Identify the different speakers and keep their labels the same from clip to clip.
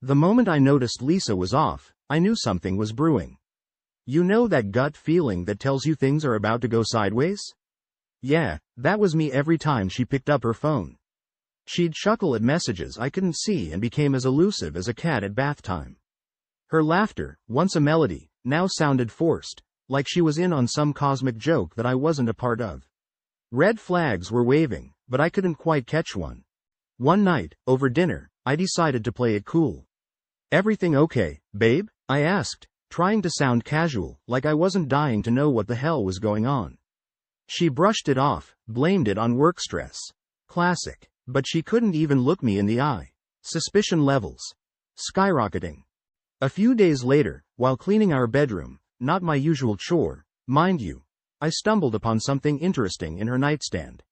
Speaker 1: The moment I noticed Lisa was off, I knew something was brewing. You know that gut feeling that tells you things are about to go sideways? Yeah, that was me every time she picked up her phone. She'd chuckle at messages I couldn't see and became as elusive as a cat at bath time. Her laughter, once a melody, now sounded forced, like she was in on some cosmic joke that I wasn't a part of. Red flags were waving, but I couldn't quite catch one. One night, over dinner, I decided to play it cool. "Everything okay, babe?" I asked, trying to sound casual, like I wasn't dying to know what the hell was going on. She brushed it off, blamed it on work stress. Classic. But she couldn't even look me in the eye. Suspicion levels skyrocketing. A few days later, while cleaning our bedroom, not my usual chore, mind you, I stumbled upon something interesting in her nightstand.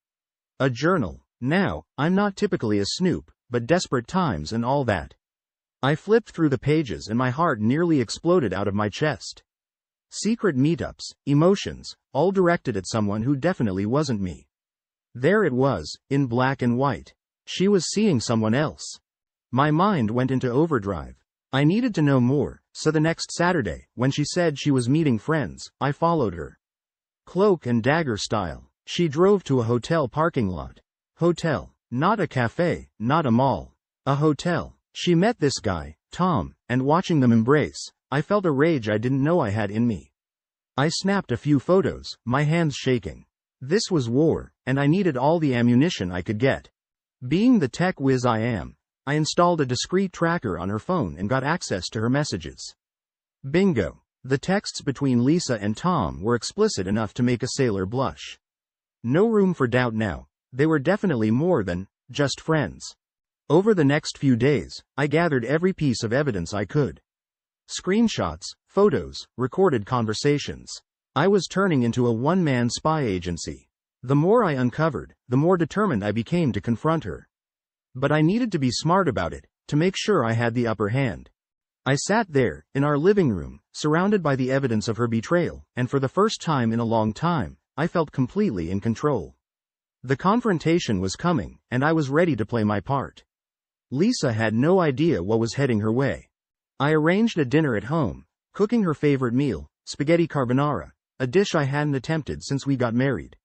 Speaker 1: A journal. Now, I'm not typically a snoop, but desperate times and all that. I flipped through the pages and my heart nearly exploded out of my chest. Secret meetups, emotions, all directed at someone who definitely wasn't me. There it was, in black and white. She was seeing someone else. My mind went into overdrive. I needed to know more, so the next Saturday, when she said she was meeting friends, I followed her. Cloak and dagger style. She drove to a hotel parking lot. Hotel. Not a cafe, not a mall. A hotel. She met this guy, Tom, and watching them embrace, I felt a rage I didn't know I had in me. I snapped a few photos, my hands shaking. This was war, and I needed all the ammunition I could get. Being the tech whiz I am, I installed a discreet tracker on her phone and got access to her messages. Bingo. The texts between Lisa and Tom were explicit enough to make a sailor blush. No room for doubt now. They were definitely more than just friends. Over the next few days, I gathered every piece of evidence I could. Screenshots, photos, recorded conversations. I was turning into a one-man spy agency. The more I uncovered, the more determined I became to confront her. But I needed to be smart about it, to make sure I had the upper hand. I sat there, in our living room, surrounded by the evidence of her betrayal, and for the first time in a long time, I felt completely in control. The confrontation was coming, and I was ready to play my part. Lisa had no idea what was heading her way. I arranged a dinner at home, cooking her favorite meal, spaghetti carbonara, a dish I hadn't attempted since we got married.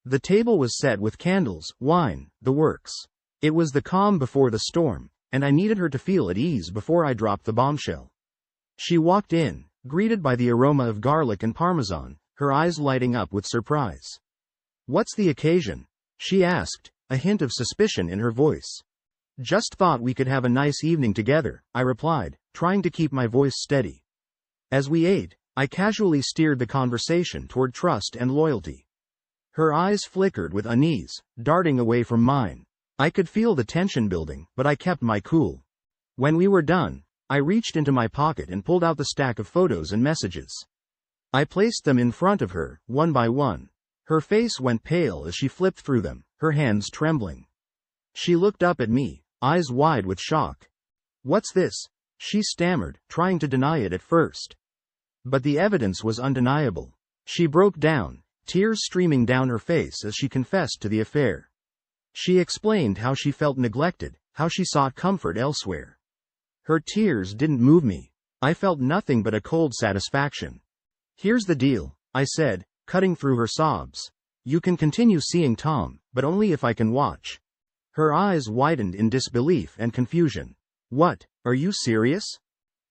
Speaker 1: The table was set with candles, wine, the works. It was the calm before the storm, and I needed her to feel at ease before I dropped the bombshell. She walked in, greeted by the aroma of garlic and parmesan, her eyes lighting up with surprise. "What's the occasion?" she asked, a hint of suspicion in her voice. "Just thought we could have a nice evening together," I replied, trying to keep my voice steady. As we ate, I casually steered the conversation toward trust and loyalty. Her eyes flickered with unease, darting away from mine. I could feel the tension building, but I kept my cool. When we were done, I reached into my pocket and pulled out the stack of photos and messages. I placed them in front of her, one by one. Her face went pale as she flipped through them, her hands trembling. She looked up at me, eyes wide with shock. "What's this?" she stammered, trying to deny it at first. But the evidence was undeniable. She broke down, tears streaming down her face as she confessed to the affair. She explained how she felt neglected, how she sought comfort elsewhere. Her tears didn't move me. I felt nothing but a cold satisfaction. "Here's the deal," I said, cutting through her sobs. "You can continue seeing Tom, but only if I can watch." Her eyes widened in disbelief and confusion. "What, are you serious?"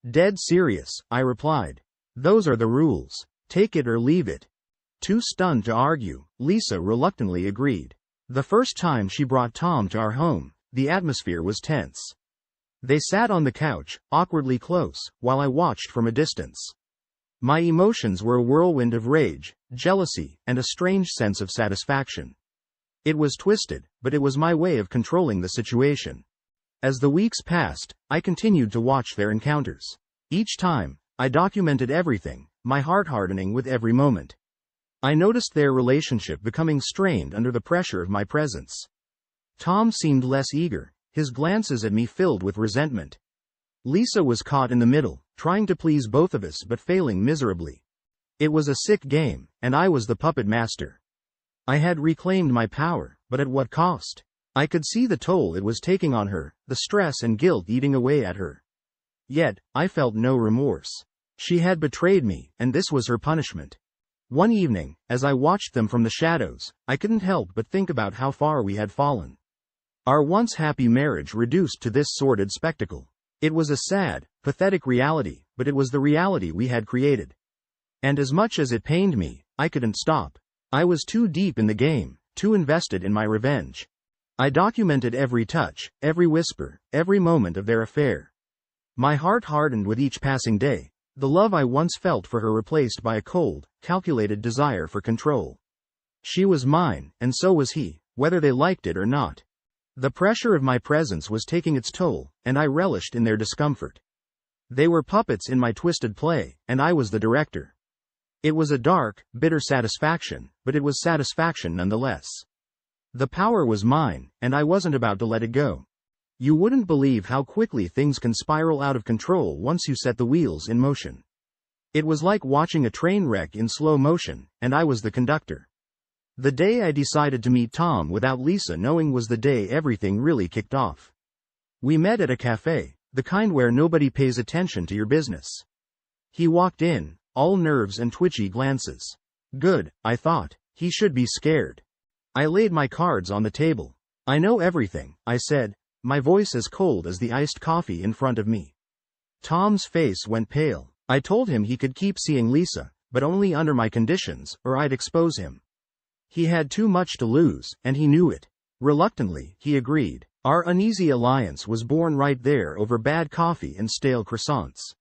Speaker 1: "Dead serious," I replied. "Those are the rules. Take it or leave it." Too stunned to argue, Lisa reluctantly agreed. The first time she brought Tom to our home, the atmosphere was tense. They sat on the couch, awkwardly close, while I watched from a distance. My emotions were a whirlwind of rage, jealousy, and a strange sense of satisfaction. It was twisted, but it was my way of controlling the situation. As the weeks passed, I continued to watch their encounters. Each time, I documented everything, my heart hardening with every moment. I noticed their relationship becoming strained under the pressure of my presence. Tom seemed less eager, his glances at me filled with resentment. Lisa was caught in the middle, trying to please both of us but failing miserably. It was a sick game, and I was the puppet master. I had reclaimed my power, but at what cost? I could see the toll it was taking on her, the stress and guilt eating away at her. Yet, I felt no remorse. She had betrayed me, and this was her punishment. One evening, as I watched them from the shadows, I couldn't help but think about how far we had fallen. Our once happy marriage reduced to this sordid spectacle. It was a sad, pathetic reality, but it was the reality we had created. And as much as it pained me, I couldn't stop. I was too deep in the game, too invested in my revenge. I documented every touch, every whisper, every moment of their affair. My heart hardened with each passing day, the love I once felt for her replaced by a cold, calculated desire for control. She was mine, and so was he, whether they liked it or not. The pressure of my presence was taking its toll, and I relished in their discomfort. They were puppets in my twisted play, and I was the director. It was a dark, bitter satisfaction, but it was satisfaction nonetheless. The power was mine, and I wasn't about to let it go. You wouldn't believe how quickly things can spiral out of control once you set the wheels in motion. It was like watching a train wreck in slow motion, and I was the conductor. The day I decided to meet Tom without Lisa knowing was the day everything really kicked off. We met at a cafe, the kind where nobody pays attention to your business. He walked in, all nerves and twitchy glances. Good, I thought, he should be scared. I laid my cards on the table. I know everything, I said, my voice as cold as the iced coffee in front of me. Tom's face went pale. I told him he could keep seeing Lisa, but only under my conditions, or I'd expose him. He had too much to lose, and he knew it. Reluctantly, he agreed. Our uneasy alliance was born right there over bad coffee and stale croissants.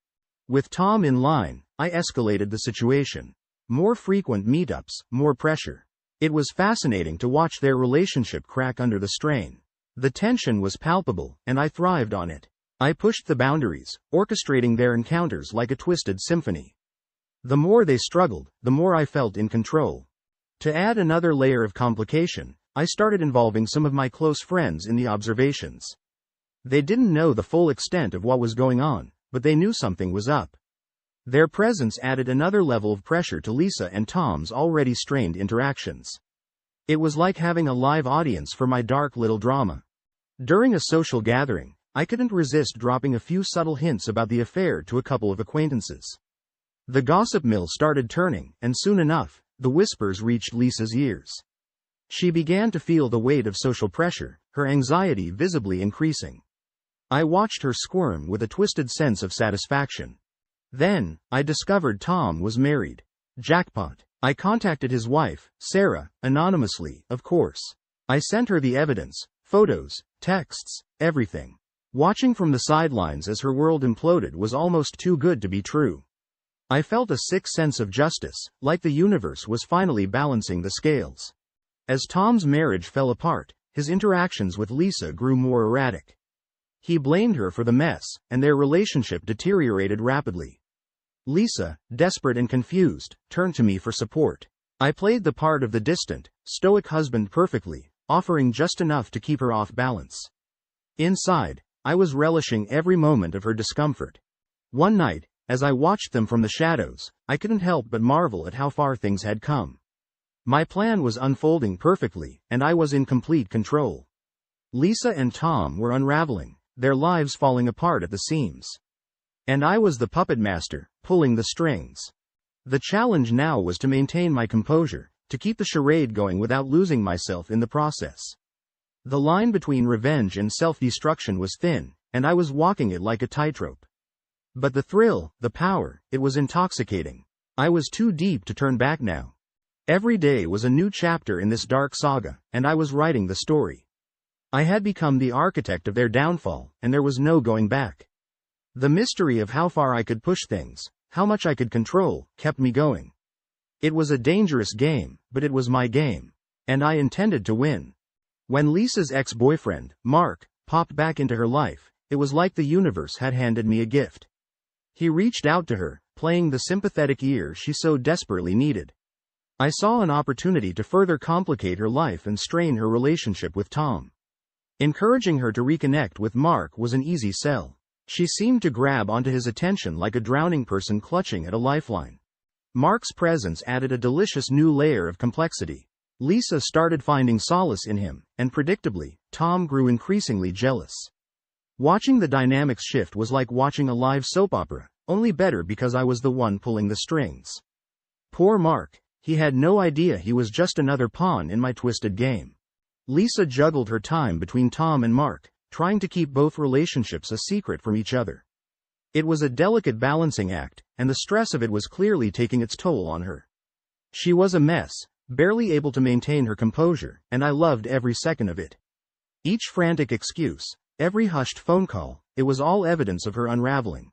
Speaker 1: With Tom in line, I escalated the situation. More frequent meetups, more pressure. It was fascinating to watch their relationship crack under the strain. The tension was palpable, and I thrived on it. I pushed the boundaries, orchestrating their encounters like a twisted symphony. The more they struggled, the more I felt in control. To add another layer of complication, I started involving some of my close friends in the observations. They didn't know the full extent of what was going on, but they knew something was up. Their presence added another level of pressure to Lisa and Tom's already strained interactions. It was like having a live audience for my dark little drama. During a social gathering, I couldn't resist dropping a few subtle hints about the affair to a couple of acquaintances. The gossip mill started turning, and soon enough, the whispers reached Lisa's ears. She began to feel the weight of social pressure, her anxiety visibly increasing. I watched her squirm with a twisted sense of satisfaction. Then, I discovered Tom was married. Jackpot. I contacted his wife, Sarah, anonymously, of course. I sent her the evidence, photos, texts, everything. Watching from the sidelines as her world imploded was almost too good to be true. I felt a sick sense of justice, like the universe was finally balancing the scales. As Tom's marriage fell apart, his interactions with Lisa grew more erratic. He blamed her for the mess, and their relationship deteriorated rapidly. Lisa, desperate and confused, turned to me for support. I played the part of the distant, stoic husband perfectly, offering just enough to keep her off balance. Inside, I was relishing every moment of her discomfort. One night, as I watched them from the shadows, I couldn't help but marvel at how far things had come. My plan was unfolding perfectly, and I was in complete control. Lisa and Tom were unraveling, their lives falling apart at the seams. And I was the puppet master, pulling the strings. The challenge now was to maintain my composure, to keep the charade going without losing myself in the process. The line between revenge and self-destruction was thin, and I was walking it like a tightrope. But the thrill, the power, it was intoxicating. I was too deep to turn back now. Every day was a new chapter in this dark saga, and I was writing the story. I had become the architect of their downfall, and there was no going back. The mystery of how far I could push things, how much I could control, kept me going. It was a dangerous game, but it was my game. And I intended to win. When Lisa's ex-boyfriend, Mark, popped back into her life, it was like the universe had handed me a gift. He reached out to her, playing the sympathetic ear she so desperately needed. I saw an opportunity to further complicate her life and strain her relationship with Tom. Encouraging her to reconnect with Mark was an easy sell. She seemed to grab onto his attention like a drowning person clutching at a lifeline. Mark's presence added a delicious new layer of complexity. Lisa started finding solace in him, and predictably, Tom grew increasingly jealous. Watching the dynamics shift was like watching a live soap opera, only better because I was the one pulling the strings. Poor Mark, he had no idea he was just another pawn in my twisted game. Lisa juggled her time between Tom and Mark, trying to keep both relationships a secret from each other. It was a delicate balancing act, and the stress of it was clearly taking its toll on her. She was a mess, barely able to maintain her composure, and I loved every second of it. Each frantic excuse, every hushed phone call, it was all evidence of her unraveling.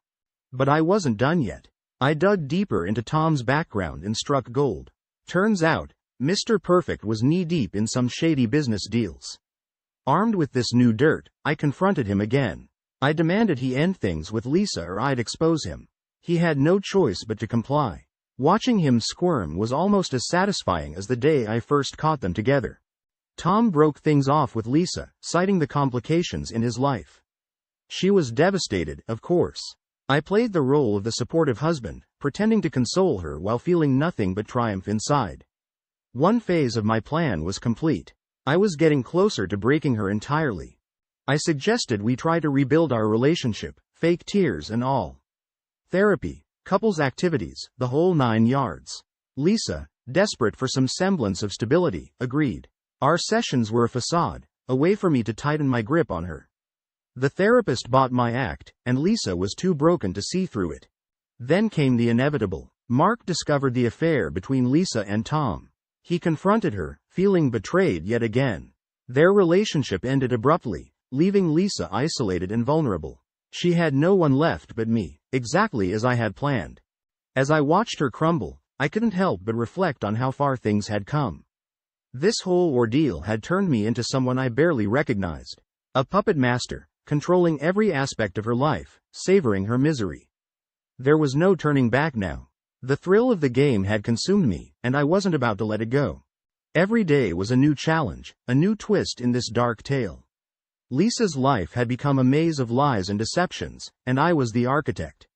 Speaker 1: But I wasn't done yet. I dug deeper into Tom's background and struck gold. Turns out, Mr. Perfect was knee-deep in some shady business deals. Armed with this new dirt, I confronted him again. I demanded he end things with Lisa or I'd expose him. He had no choice but to comply. Watching him squirm was almost as satisfying as the day I first caught them together. Tom broke things off with Lisa, citing the complications in his life. She was devastated, of course. I played the role of the supportive husband, pretending to console her while feeling nothing but triumph inside. One phase of my plan was complete. I was getting closer to breaking her entirely. I suggested we try to rebuild our relationship, fake tears and all. Therapy, couples activities, the whole 9 yards. Lisa, desperate for some semblance of stability, agreed. Our sessions were a facade, a way for me to tighten my grip on her. The therapist bought my act, and Lisa was too broken to see through it. Then came the inevitable. Mark discovered the affair between Lisa and Tom. He confronted her, feeling betrayed yet again. Their relationship ended abruptly, leaving Lisa isolated and vulnerable. She had no one left but me, exactly as I had planned. As I watched her crumble, I couldn't help but reflect on how far things had come. This whole ordeal had turned me into someone I barely recognized. A puppet master, controlling every aspect of her life, savoring her misery. There was no turning back now. The thrill of the game had consumed me, and I wasn't about to let it go. Every day was a new challenge, a new twist in this dark tale. Lisa's life had become a maze of lies and deceptions, and I was the architect.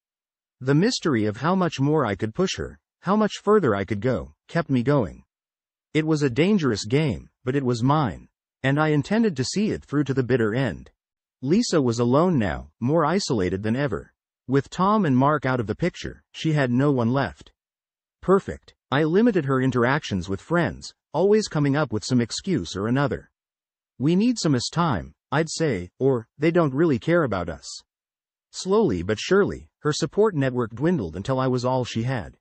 Speaker 1: The mystery of how much more I could push her, how much further I could go, kept me going. It was a dangerous game, but it was mine, and I intended to see it through to the bitter end. Lisa was alone now, more isolated than ever. With Tom and Mark out of the picture, she had no one left. Perfect. I limited her interactions with friends, always coming up with some excuse or another. We need some us time, I'd say, or, they don't really care about us. Slowly but surely, her support network dwindled until I was all she had.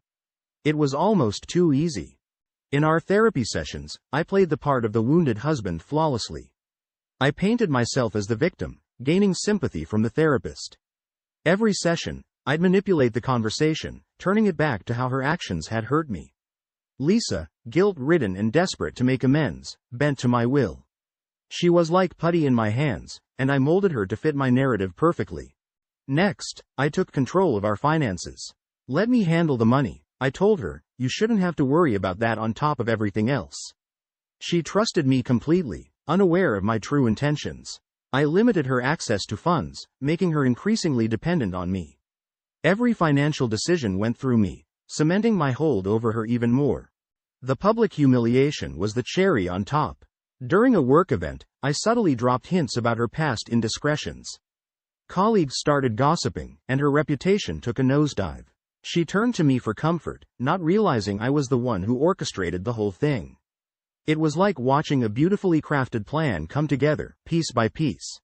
Speaker 1: It was almost too easy. In our therapy sessions, I played the part of the wounded husband flawlessly. I painted myself as the victim, gaining sympathy from the therapist. Every session, I'd manipulate the conversation, turning it back to how her actions had hurt me. Lisa, guilt-ridden and desperate to make amends, bent to my will. She was like putty in my hands, and I molded her to fit my narrative perfectly. Next, I took control of our finances. Let me handle the money, I told her. You shouldn't have to worry about that on top of everything else. She trusted me completely, unaware of my true intentions. I limited her access to funds, making her increasingly dependent on me. Every financial decision went through me, cementing my hold over her even more. The public humiliation was the cherry on top. During a work event, I subtly dropped hints about her past indiscretions. Colleagues started gossiping, and her reputation took a nosedive. She turned to me for comfort, not realizing I was the one who orchestrated the whole thing. It was like watching a beautifully crafted plan come together, piece by piece.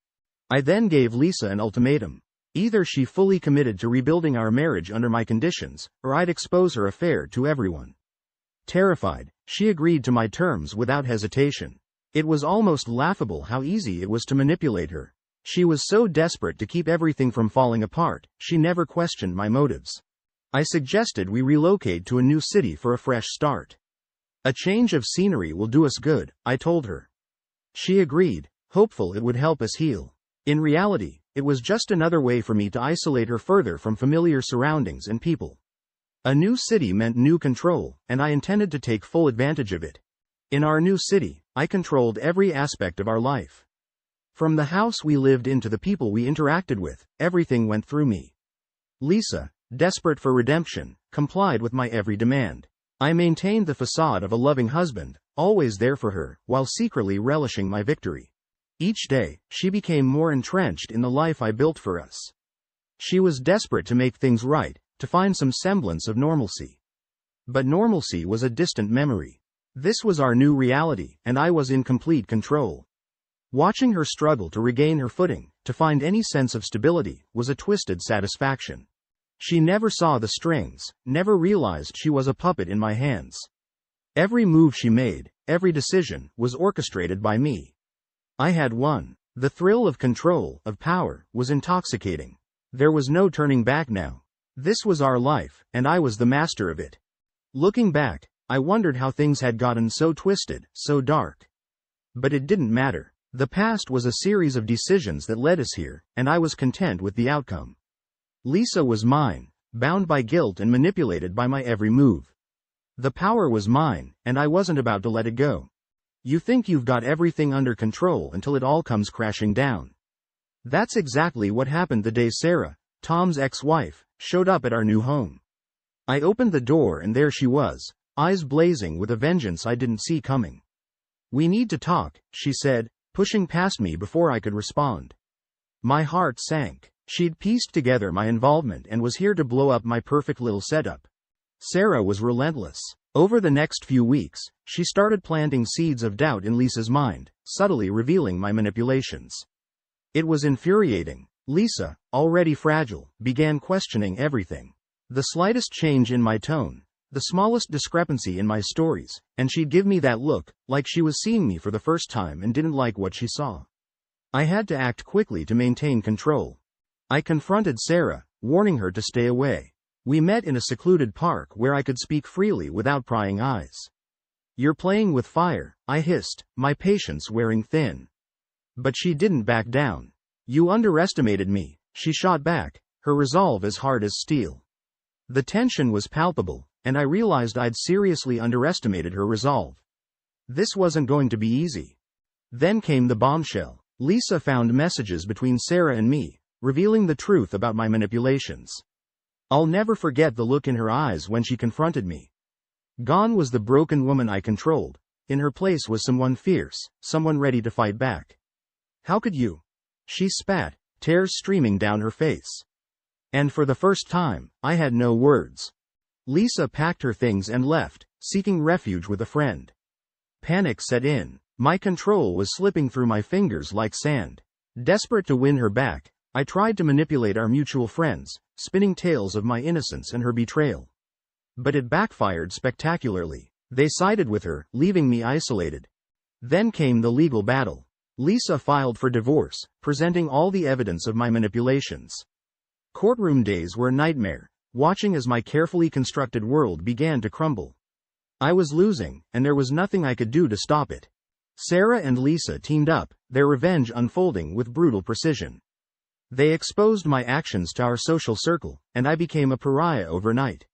Speaker 1: I then gave Lisa an ultimatum. Either she fully committed to rebuilding our marriage under my conditions, or I'd expose her affair to everyone. Terrified, she agreed to my terms without hesitation. It was almost laughable how easy it was to manipulate her. She was so desperate to keep everything from falling apart, she never questioned my motives. I suggested we relocate to a new city for a fresh start. A change of scenery will do us good, I told her. She agreed, hopeful it would help us heal. In reality, it was just another way for me to isolate her further from familiar surroundings and people. A new city meant new control, and I intended to take full advantage of it. In our new city, I controlled every aspect of our life. From the house we lived in to the people we interacted with, everything went through me. Lisa, desperate for redemption, complied with my every demand. I maintained the facade of a loving husband, always there for her, while secretly relishing my victory. Each day, she became more entrenched in the life I built for us. She was desperate to make things right, to find some semblance of normalcy. But normalcy was a distant memory. This was our new reality, and I was in complete control. Watching her struggle to regain her footing, to find any sense of stability, was a twisted satisfaction. She never saw the strings, never realized she was a puppet in my hands. Every move she made, every decision, was orchestrated by me. I had won. The thrill of control, of power, was intoxicating. There was no turning back now. This was our life, and I was the master of it. Looking back, I wondered how things had gotten so twisted, so dark. But it didn't matter. The past was a series of decisions that led us here, and I was content with the outcome. Lisa was mine, bound by guilt and manipulated by my every move. The power was mine, and I wasn't about to let it go. You think you've got everything under control until it all comes crashing down. That's exactly what happened the day Sarah, Tom's ex-wife, showed up at our new home. I opened the door and there she was, eyes blazing with a vengeance I didn't see coming. "We need to talk," she said, pushing past me before I could respond. My heart sank. She'd pieced together my involvement and was here to blow up my perfect little setup. Sarah was relentless. Over the next few weeks, she started planting seeds of doubt in Lisa's mind, subtly revealing my manipulations. It was infuriating. Lisa, already fragile, began questioning everything. The slightest change in my tone, the smallest discrepancy in my stories, and she'd give me that look, like she was seeing me for the first time and didn't like what she saw. I had to act quickly to maintain control. I confronted Sarah, warning her to stay away. We met in a secluded park where I could speak freely without prying eyes. "You're playing with fire," I hissed, my patience wearing thin. But she didn't back down. "You underestimated me," she shot back, her resolve as hard as steel. The tension was palpable, and I realized I'd seriously underestimated her resolve. This wasn't going to be easy. Then came the bombshell. Lisa found messages between Sarah and me, revealing the truth about my manipulations. I'll never forget the look in her eyes when she confronted me. Gone was the broken woman I controlled. In her place was someone fierce, someone ready to fight back. "How could you?" She spat, tears streaming down her face. And for the first time, I had no words. Lisa packed her things and left, seeking refuge with a friend. Panic set in. My control was slipping through my fingers like sand. Desperate to win her back, I tried to manipulate our mutual friends, spinning tales of my innocence and her betrayal. But it backfired spectacularly. They sided with her, leaving me isolated. Then came the legal battle. Lisa filed for divorce, presenting all the evidence of my manipulations. Courtroom days were a nightmare, watching as my carefully constructed world began to crumble. I was losing, and there was nothing I could do to stop it. Sarah and Lisa teamed up, their revenge unfolding with brutal precision. They exposed my actions to our social circle, and I became a pariah overnight.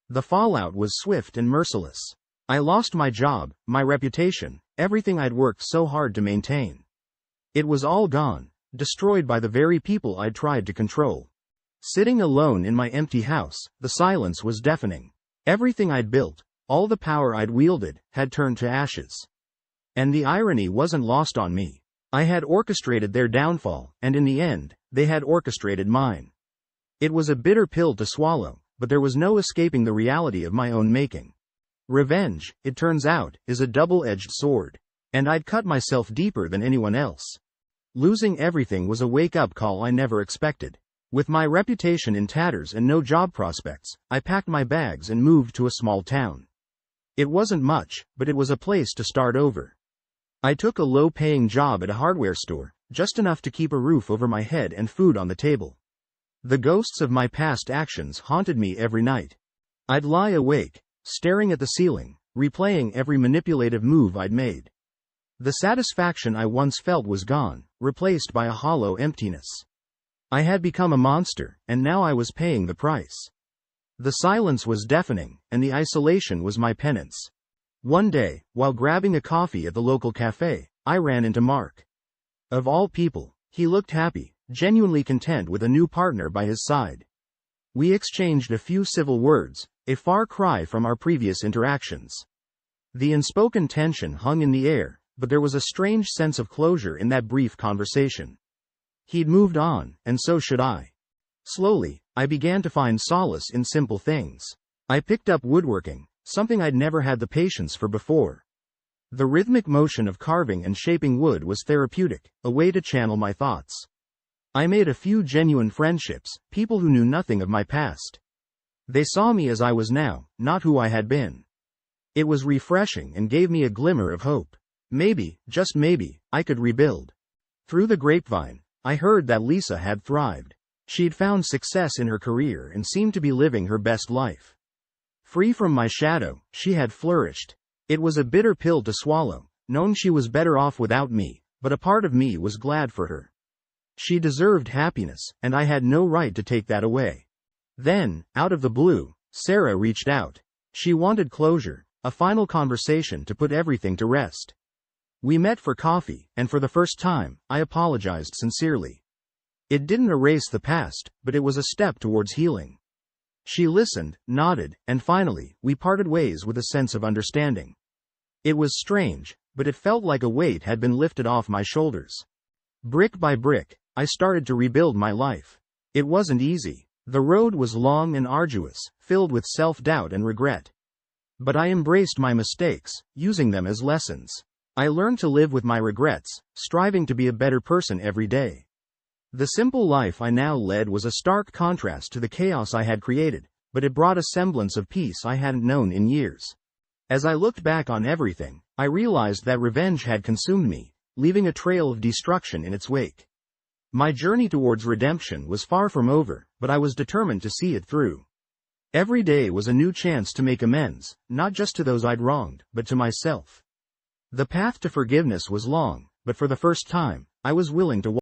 Speaker 1: The fallout was swift and merciless. I lost my job, my reputation, everything I'd worked so hard to maintain. It was all gone, destroyed by the very people I'd tried to control. Sitting alone in my empty house, the silence was deafening. Everything I'd built, all the power I'd wielded, had turned to ashes. And the irony wasn't lost on me. I had orchestrated their downfall, and in the end, they had orchestrated mine. It was a bitter pill to swallow, but there was no escaping the reality of my own making. Revenge, it turns out, is a double-edged sword. And I'd cut myself deeper than anyone else. Losing everything was a wake-up call I never expected. With my reputation in tatters and no job prospects, I packed my bags and moved to a small town. It wasn't much, but it was a place to start over. I took a low-paying job at a hardware store, just enough to keep a roof over my head and food on the table. The ghosts of my past actions haunted me every night. I'd lie awake, staring at the ceiling, replaying every manipulative move I'd made. The satisfaction I once felt was gone, replaced by a hollow emptiness. I had become a monster, and now I was paying the price. The silence was deafening, and the isolation was my penance. One day, while grabbing a coffee at the local cafe, I ran into Mark. Of all people, he looked happy, genuinely content with a new partner by his side. We exchanged a few civil words, a far cry from our previous interactions. The unspoken tension hung in the air, but there was a strange sense of closure in that brief conversation. He'd moved on, and so should I. Slowly, I began to find solace in simple things. I picked up woodworking, something I'd never had the patience for before. The rhythmic motion of carving and shaping wood was therapeutic, a way to channel my thoughts. I made a few genuine friendships, people who knew nothing of my past. They saw me as I was now, not who I had been. It was refreshing and gave me a glimmer of hope. Maybe, just maybe, I could rebuild. Through the grapevine, I heard that Lisa had thrived. She'd found success in her career and seemed to be living her best life. Free from my shadow, she had flourished. It was a bitter pill to swallow, knowing she was better off without me, but a part of me was glad for her. She deserved happiness, and I had no right to take that away. Then, out of the blue, Sarah reached out. She wanted closure, a final conversation to put everything to rest. We met for coffee, and for the first time, I apologized sincerely. It didn't erase the past, but it was a step towards healing. She listened, nodded, and finally, we parted ways with a sense of understanding. It was strange, but it felt like a weight had been lifted off my shoulders. Brick by brick, I started to rebuild my life. It wasn't easy. The road was long and arduous, filled with self-doubt and regret. But I embraced my mistakes, using them as lessons. I learned to live with my regrets, striving to be a better person every day. The simple life I now led was a stark contrast to the chaos I had created, but it brought a semblance of peace I hadn't known in years. As I looked back on everything, I realized that revenge had consumed me, leaving a trail of destruction in its wake. My journey towards redemption was far from over, but I was determined to see it through. Every day was a new chance to make amends, not just to those I'd wronged, but to myself. The path to forgiveness was long, but for the first time, I was willing to walk.